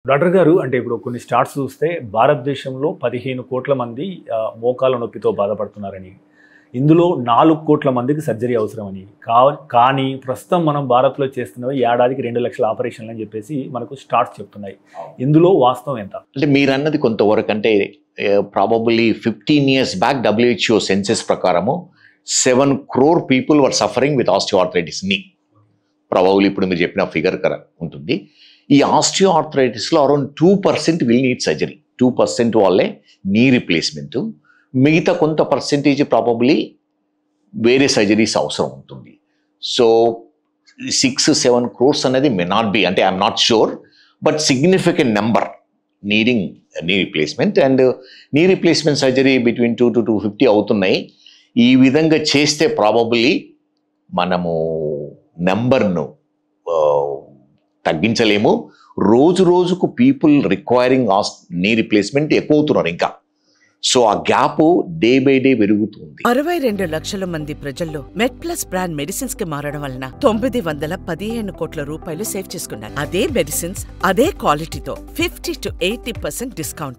Doctor గారు అంటే ఇప్పుడు కొన్ని స్టాట్స్ చూస్తే భారతదేశంలో 15 కోట్ల మంది మోకాల నొప్పితో బాధపడుతున్నారని, ఇందులో 4 కోట్ల మందికి సర్జరీ అవసరమని, కానీ ప్రస్తుతం మనం భారత్లో చేస్తున్నవి ఏడాదికి 2 లక్షల ఆపరేషన్లు అని చెప్పేసి మనకు స్టాట్స్ చెప్తున్నాయి. ఇందులో వాస్తవం ఎంత? అంటే మీరు అన్నది కొంతవరకు అంటే probably 15 years back WHO census ప్రకారము 7 crore people were suffering with osteoarthritis knee. Probably ఇప్పుడు మీరు చెప్పిన ఫిగర్ ఉంటుంది. ఈ ఆస్టియోఆర్థరైటిస్లో అరౌండ్ 2% విల్ నీడ్ సర్జరీ. 2% వాళ్ళే నీ రిప్లేస్మెంట్, మిగతా కొంత పర్సెంటేజ్ ప్రాబబ్లీ వేరే సర్జరీస్ అవసరం ఉంటుంది. సో 6-7 crores అనేది మే నాట్ బి, అంటే I'm not sure, but significant number needing knee replacement. And knee replacement surgery between 2 to 250 అవుతున్నాయి. ఈ విధంగా చేస్తే ప్రాబబ్లీ మనము నెంబర్ను తగ్గించలేము. రోజు రోజుకు పీపుల్ రిక్వైరింగ్ నీ రిప్లేస్మెంట్ ఎక్కువ అవుతున్నారు ఇంకా. సో ఆ గ్యాప్ డే బై డే పెరుగుతుంది. 62 లక్షల మంది ప్రజల్లో మెడ్ప్లస్ బ్రాండ్ మెడిసిన్స్ కి మారడం వలన 915 కోట్ల రూపాయలు సేవ్ చేసుకున్నారు. అదే మెడిసిన్స్ అదే క్వాలిటీతో 50 to 80% డిస్కౌంట్లు.